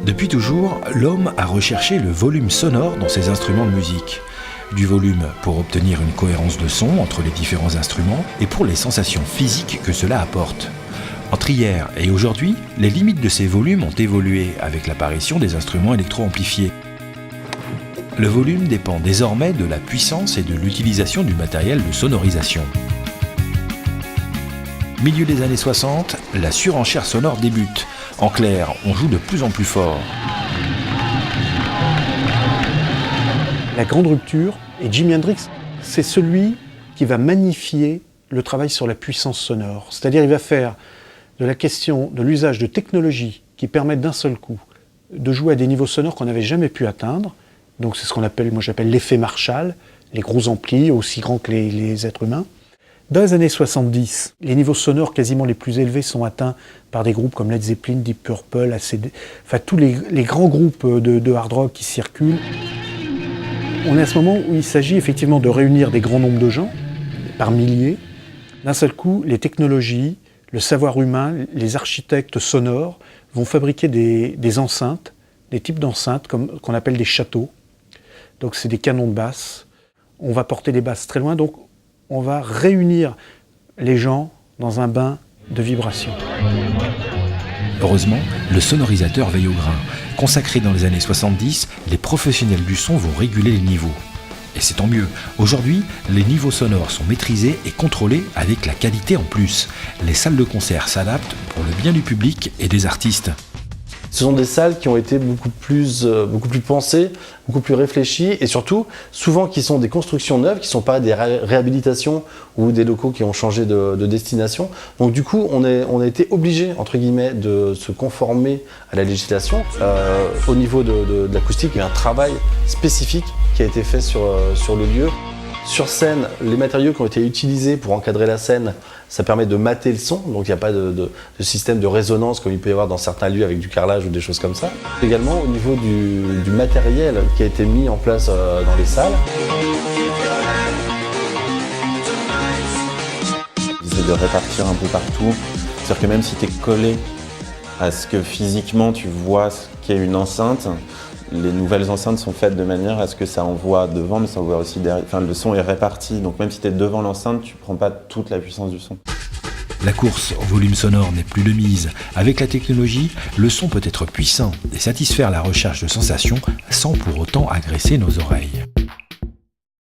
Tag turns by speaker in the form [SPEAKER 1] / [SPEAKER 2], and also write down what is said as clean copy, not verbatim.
[SPEAKER 1] Depuis toujours, l'homme a recherché le volume sonore dans ses instruments de musique. Du volume pour obtenir une cohérence de son entre les différents instruments et pour les sensations physiques que cela apporte. Entre hier et aujourd'hui, les limites de ces volumes ont évolué avec l'apparition des instruments électro-amplifiés. Le volume dépend désormais de la puissance et de l'utilisation du matériel de sonorisation. Milieu des années 60, la surenchère sonore débute. En clair, on joue de plus en plus fort.
[SPEAKER 2] La grande rupture, et Jimi Hendrix, c'est celui qui va magnifier le travail sur la puissance sonore. C'est-à-dire il va faire de la question de l'usage de technologies qui permettent d'un seul coup de jouer à des niveaux sonores qu'on n'avait jamais pu atteindre. Donc c'est ce qu'on appelle, moi j'appelle l'effet Marshall, les gros amplis aussi grands que les êtres humains. Dans les années 70, les niveaux sonores quasiment les plus élevés sont atteints par des groupes comme Led Zeppelin, Deep Purple, AC/DC, enfin tous les grands groupes de hard rock qui circulent. On est à ce moment où il s'agit effectivement de réunir des grands nombres de gens, par milliers. D'un seul coup, les technologies, le savoir humain, les architectes sonores vont fabriquer des enceintes, des types d'enceintes qu'on appelle des châteaux. Donc c'est des canons de basse. On va porter les basses très loin, donc on va réunir les gens dans un bain de vibrations.
[SPEAKER 1] Heureusement, le sonorisateur veille au grain. Consacré dans les années 70, les professionnels du son vont réguler les niveaux. Et c'est tant mieux. Aujourd'hui, les niveaux sonores sont maîtrisés et contrôlés avec la qualité en plus. Les salles de concert s'adaptent pour le bien du public et des artistes.
[SPEAKER 3] Ce sont des salles qui ont été beaucoup plus pensées, beaucoup plus réfléchies et surtout, souvent qui sont des constructions neuves, qui ne sont pas des réhabilitations ou des locaux qui ont changé de destination. Donc du coup, on a été obligé, entre guillemets, de se conformer à la législation. Au niveau de l'acoustique, il y a un travail spécifique qui a été fait sur le lieu. Sur scène, les matériaux qui ont été utilisés pour encadrer la scène, ça permet de mater le son, donc il n'y a pas de système de résonance comme il peut y avoir dans certains lieux avec du carrelage ou des choses comme ça. Également au niveau du matériel qui a été mis en place dans les salles.
[SPEAKER 4] C'est de répartir un peu partout, c'est-à-dire que même si tu es collé à ce que physiquement tu vois ce qu'est une enceinte, les nouvelles enceintes sont faites de manière à ce que ça envoie devant, mais ça envoie aussi derrière. Enfin, le son est réparti, donc même si tu es devant l'enceinte, tu ne prends pas toute la puissance du son.
[SPEAKER 1] La course au volume sonore n'est plus de mise. Avec la technologie, le son peut être puissant et satisfaire la recherche de sensations sans pour autant agresser nos oreilles.